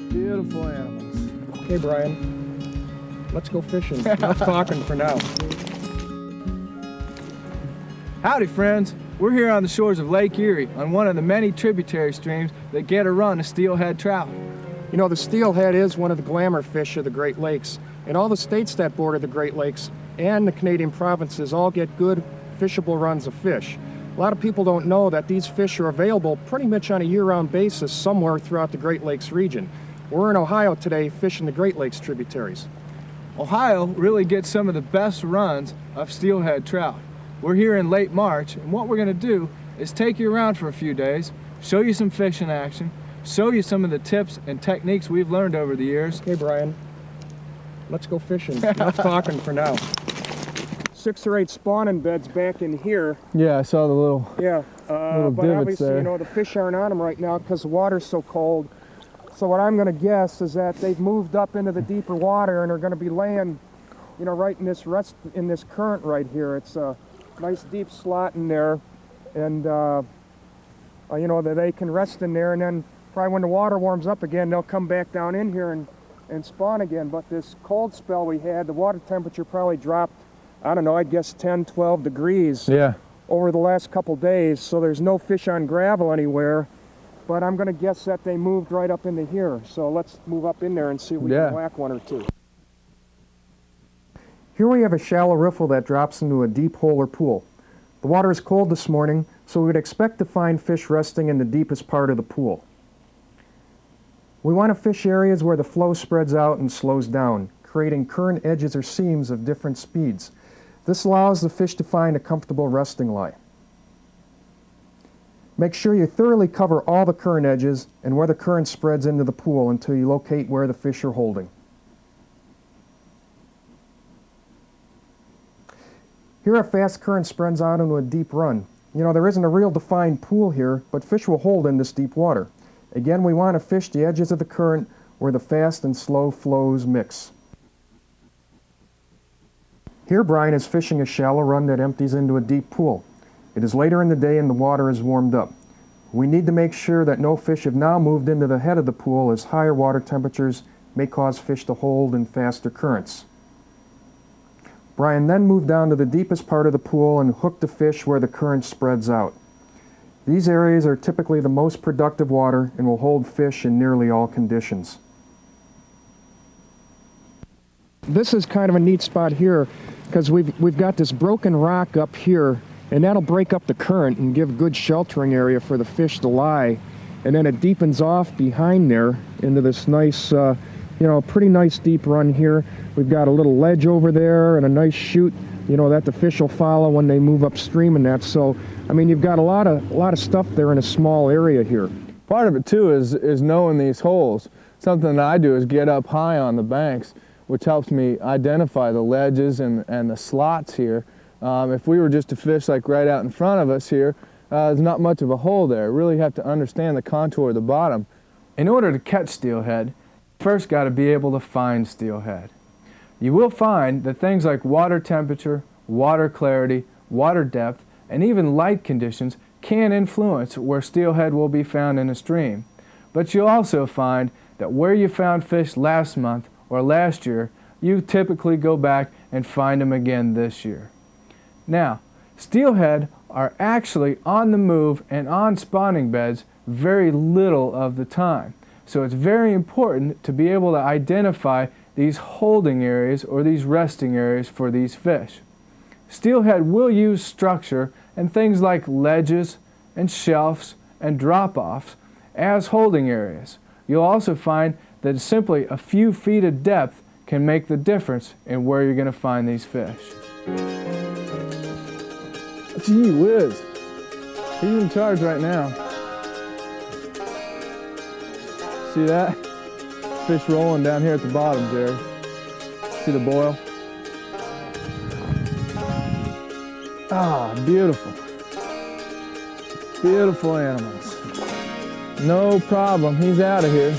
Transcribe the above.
Beautiful animals. Okay, Brian, let's go fishing. Enough talking for now. Howdy, friends. We're here on the shores of Lake Erie on one of the many tributary streams that get a run of steelhead trout. You know, the steelhead is one of the glamour fish of the Great Lakes, and all the states that border the Great Lakes and the Canadian provinces all get good fishable runs of fish. A lot of people don't know that these fish are available pretty much on a year-round basis somewhere throughout the Great Lakes region. We're in Ohio today fishing the Great Lakes tributaries. Ohio really gets some of the best runs of steelhead trout. We're here in late March, and what we're going to do is take you around for a few days, show you some fish in action, show you some of the tips and techniques we've learned over the years. Okay, Brian, let's go fishing. Enough talking for now. 6 or 8 spawning beds back in here. Yeah, I saw the little, yeah, little but divots obviously, there. you know, the fish aren't on them right now because the water's so cold. So what I'm going to guess is that they've moved up into the deeper water and are going to be laying, you know, right in this current right here. It's a nice deep slot in there, and you know, that they can rest in there, and then probably when the water warms up again, they'll come back down in here and spawn again. But this cold spell we had, the water temperature probably dropped, I don't know, I'd guess 10, 12 degrees over the last couple days, so there's no fish on gravel anywhere. But I'm going to guess that they moved right up into here. So let's move up in there and see if we can whack one or two. Here we have a shallow riffle that drops into a deep hole or pool. The water is cold this morning, so we would expect to find fish resting in the deepest part of the pool. We want to fish areas where the flow spreads out and slows down, creating current edges or seams of different speeds. This allows the fish to find a comfortable resting lie. Make sure you thoroughly cover all the current edges and where the current spreads into the pool until you locate where the fish are holding. Here a fast current spreads out into a deep run. You know, there isn't a real defined pool here, but fish will hold in this deep water. Again, we want to fish the edges of the current where the fast and slow flows mix. Here Brian is fishing a shallow run that empties into a deep pool. It is later in the day and the water is warmed up. We need to make sure that no fish have now moved into the head of the pool, as higher water temperatures may cause fish to hold in faster currents. Brian then moved down to the deepest part of the pool and hooked the fish where the current spreads out. These areas are typically the most productive water and will hold fish in nearly all conditions. This is kind of a neat spot here because we've got this broken rock up here, and that'll break up the current and give good sheltering area for the fish to lie. And then it deepens off behind there into this nice, you know, pretty nice deep run here. We've got a little ledge over there and a nice chute, you know, that the fish will follow when they move upstream and that. So, I mean, you've got a lot of stuff there in a small area here. Part of it too is knowing these holes. Something that I do is get up high on the banks, which helps me identify the ledges and the slots here. If we were just to fish like right out in front of us here, there's not much of a hole there. You really have to understand the contour of the bottom. In order to catch steelhead, first got to be able to find steelhead. You will find that things like water temperature, water clarity, water depth, and even light conditions can influence where steelhead will be found in a stream. But you'll also find that where you found fish last month or last year, you typically go back and find them again this year. Now, steelhead are actually on the move and on spawning beds very little of the time. So it's very important to be able to identify these holding areas or these resting areas for these fish. Steelhead will use structure and things like ledges and shelves and drop-offs as holding areas. You'll also find that simply a few feet of depth can make the difference in where you're going to find these fish. Gee whiz, he's in charge right now. See that? Fish rolling down here at the bottom, Jerry. See the boil? Ah, beautiful. Beautiful animals. No problem, he's out of here.